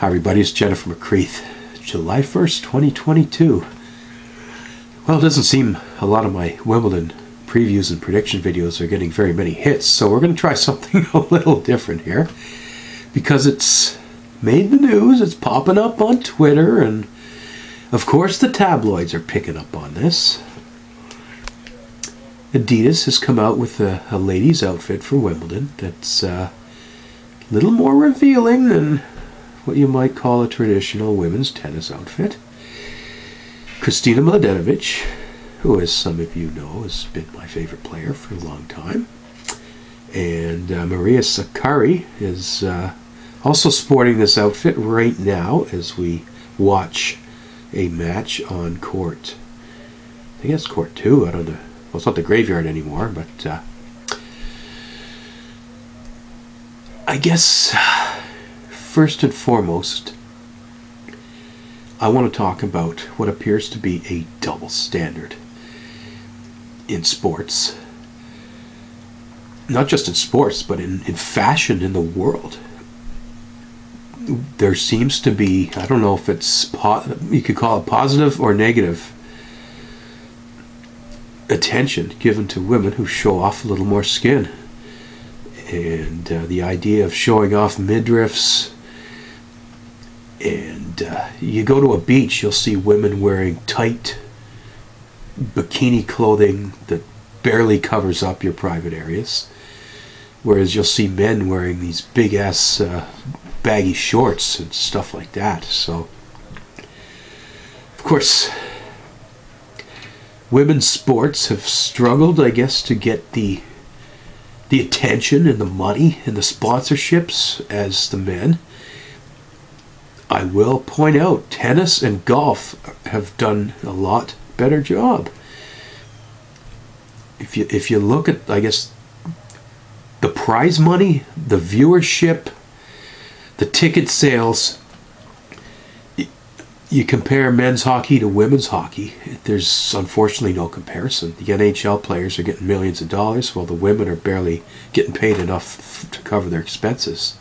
Hi everybody, it's Jenn from McCreath. July 1st, 2022. Well, it doesn't seem a lot of my Wimbledon previews and prediction videos are getting very many hits, so we're going to try something a little different here. Because it's made the news, it's popping up on Twitter, and of course the tabloids are picking up on this. Adidas has come out with a ladies' outfit for Wimbledon that's a little more revealing than what you might call a traditional women's tennis outfit. Kristina Mladenovic, who, as some of you know, has been my favorite player for a long time, and Maria Sakkari is also sporting this outfit right now as we watch a match on court. I think it's court 2. I don't know. Well, it's not the graveyard anymore, but I guess first and foremost, I want to talk about what appears to be a double standard in sports. Not just in sports, but in fashion in the world. There seems to be, I don't know if it's, you could call it positive or negative, attention given to women who show off a little more skin. And the idea of showing off midriffs. And you go to a beach, you'll see women wearing tight bikini clothing that barely covers up your private areas. Whereas you'll see men wearing these big-ass baggy shorts and stuff like that. So, of course, women's sports have struggled, I guess, to get the attention and the money and the sponsorships as the men. I will point out, tennis and golf have done a lot better job. If you look at, I guess, the prize money, the viewership, the ticket sales, you compare men's hockey to women's hockey, there's unfortunately no comparison. The NHL players are getting millions of dollars, while the women are barely getting paid enough to cover their expenses.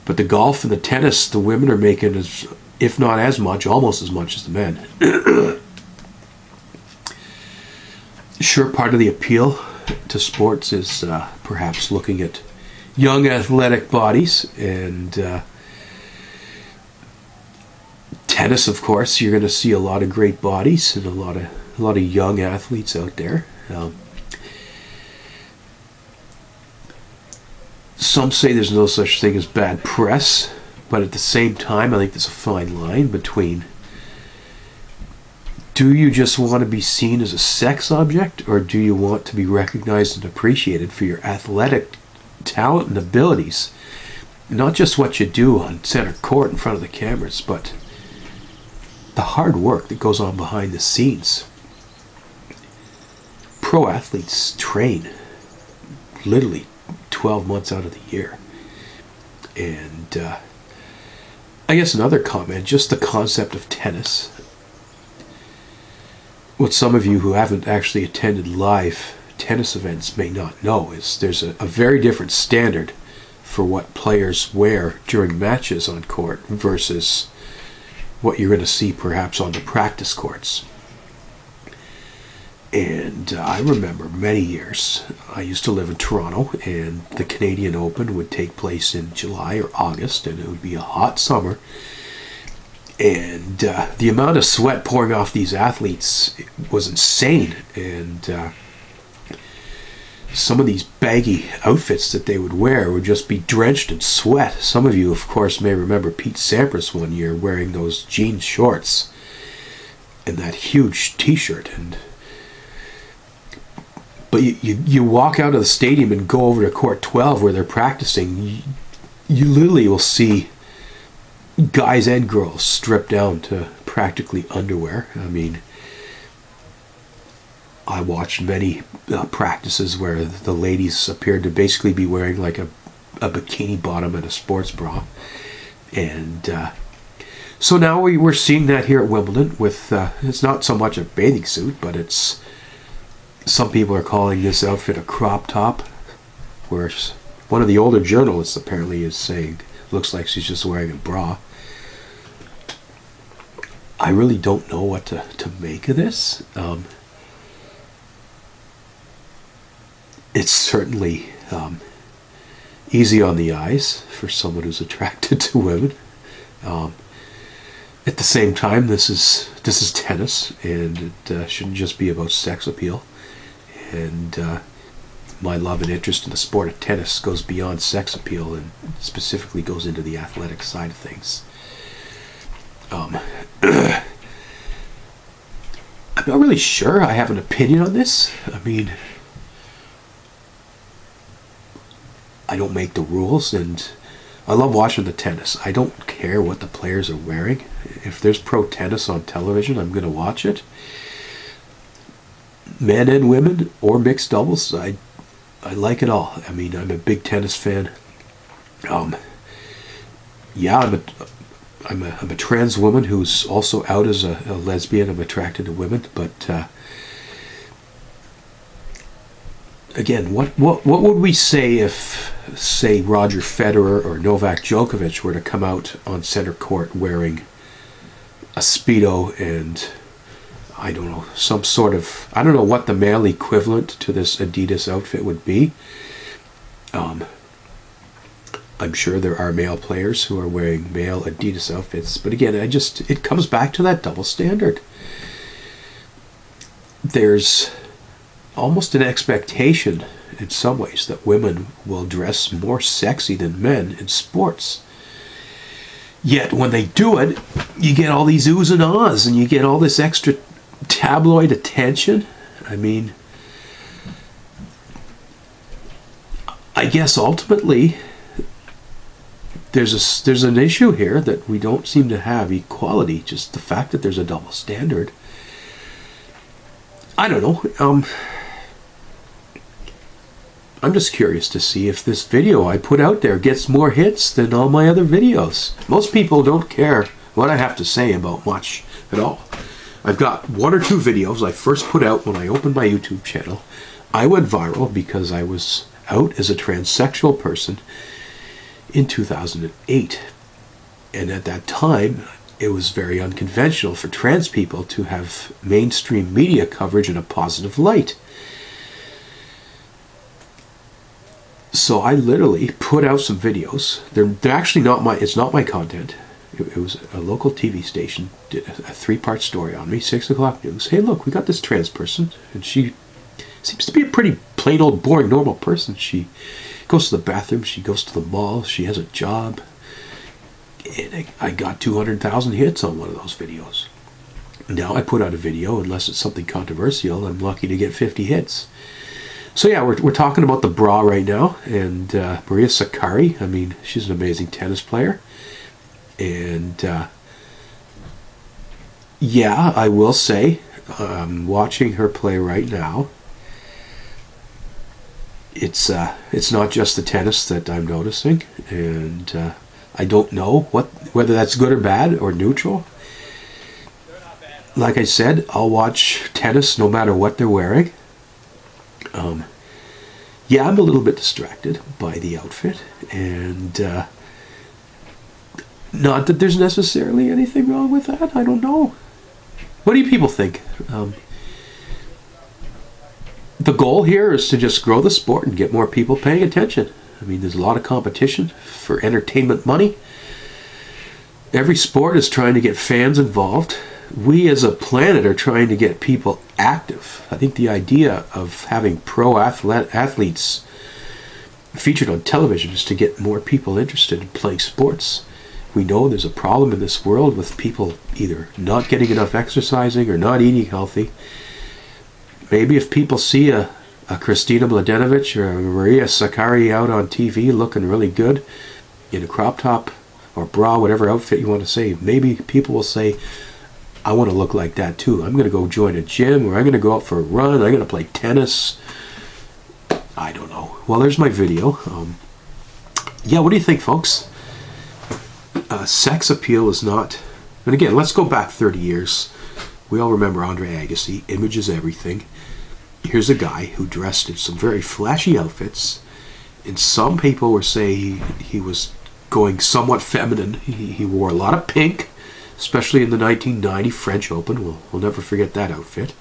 But the golf and the tennis, the women are making, as, if not as much, almost as much as the men. Sure, part of the appeal to sports is perhaps looking at young athletic bodies, and tennis, of course, you're going to see a lot of great bodies and a lot of young athletes out there. Some say there's no such thing as bad press, but at the same time, I think there's a fine line between, do you just want to be seen as a sex object, or do you want to be recognized and appreciated for your athletic talent and abilities? Not just what you do on center court in front of the cameras, but the hard work that goes on behind the scenes. Pro athletes train literally 12 months out of the year. And I guess another comment, just the concept of tennis. What some of you who haven't actually attended live tennis events may not know is there's a very different standard for what players wear during matches on court versus what you're going to see perhaps on the practice courts. And I remember many years, I used to live in Toronto, and the Canadian Open would take place in July or August, and it would be a hot summer. And the amount of sweat pouring off these athletes was insane. And some of these baggy outfits that they would wear would just be drenched in sweat. Some of you, of course, may remember Pete Sampras one year wearing those jean shorts and that huge t-shirt. But you walk out of the stadium and go over to court 12 where they're practicing, you literally will see guys and girls stripped down to practically underwear. I mean, I watched many practices where the ladies appeared to basically be wearing like a bikini bottom and a sports bra. And so now we're seeing that here at Wimbledon with, it's not so much a bathing suit, but it's, some people are calling this outfit a crop top, where one of the older journalists apparently is saying looks like she's just wearing a bra. I really don't know what to make of this. It's certainly easy on the eyes for someone who's attracted to women. At the same time, this is tennis, and it shouldn't just be about sex appeal. And my love and interest in the sport of tennis goes beyond sex appeal and specifically goes into the athletic side of things. I'm not really sure I have an opinion on this. I mean, I don't make the rules, and I love watching the tennis. I don't care what the players are wearing. If there's pro tennis on television, I'm going to watch it. Men and women or mixed doubles, I like it all. I mean, I'm a big tennis fan. Yeah, I'm a trans woman who's also out as a lesbian. I'm attracted to women, but again, what would we say if, say, Roger Federer or Novak Djokovic were to come out on center court wearing a Speedo and, I don't know, some sort of, I don't know what the male equivalent to this Adidas outfit would be. I'm sure there are male players who are wearing male Adidas outfits, but again, it comes back to that double standard. There's almost an expectation in some ways that women will dress more sexy than men in sports. Yet when they do it, you get all these oohs and ahs, and you get all this extra tabloid attention. I mean, I guess ultimately there's an issue here that we don't seem to have equality, just the fact that there's a double standard. I don't know. I'm just curious to see if this video I put out there gets more hits than all my other videos. Most people don't care what I have to say about much at all. I've got 1 or 2 videos I first put out when I opened my YouTube channel. I went viral because I was out as a transsexual person in 2008. And at that time, it was very unconventional for trans people to have mainstream media coverage in a positive light. So I literally put out some videos. They're actually not it's not my content. It was a local TV station did a 3-part story on me, 6 o'clock news. Hey, look, we got this trans person, and she seems to be a pretty plain old boring normal person. She goes to the bathroom, she goes to the mall, she has a job. And I got 200,000 hits on one of those videos. Now I put out a video, unless it's something controversial, I'm lucky to get 50 hits. So yeah, we're talking about the bra right now, and Maria Sakkari, I mean, she's an amazing tennis player. And yeah, I will say, I'm watching her play right now. It's not just the tennis that I'm noticing, and I don't know whether that's good or bad or neutral. Like I said, I'll watch tennis no matter what they're wearing. Yeah, I'm a little bit distracted by the outfit, and not that there's necessarily anything wrong with that. I don't know. What do you people think? The goal here is to just grow the sport and get more people paying attention. I mean, there's a lot of competition for entertainment money. Every sport is trying to get fans involved. We as a planet are trying to get people active. I think the idea of having pro athletes featured on television is to get more people interested in playing sports. We know there's a problem in this world with people either not getting enough exercising or not eating healthy. Maybe if people see a Christina Mladenovic or a Maria Sakkari out on TV looking really good in a crop top or bra, whatever outfit you want to say, maybe people will say, I want to look like that too. I'm going to go join a gym, or I'm going to go out for a run, I'm going to play tennis. I don't know. Well, there's my video. Yeah, what do you think, folks? Sex appeal is not... And again, let's go back 30 years. We all remember Andre Agassi, image is everything. Here's a guy who dressed in some very flashy outfits, and some people were saying he was going somewhat feminine. He wore a lot of pink, especially in the 1990 French Open. We'll never forget that outfit.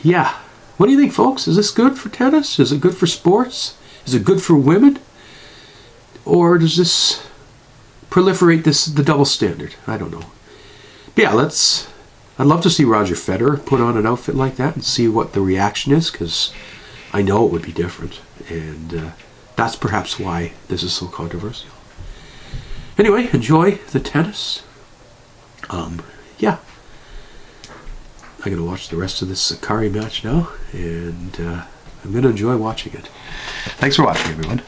Yeah. What do you think, folks? Is this good for tennis? Is it good for sports? Is it good for women? Or does this proliferate the double standard? I don't know. But yeah, I'd love to see Roger Federer put on an outfit like that and see what the reaction is, because I know it would be different. And that's perhaps why this is so controversial. Anyway, enjoy the tennis. Yeah. I'm going to watch the rest of this Sakkari match now, and I'm going to enjoy watching it. Thanks for watching, everyone.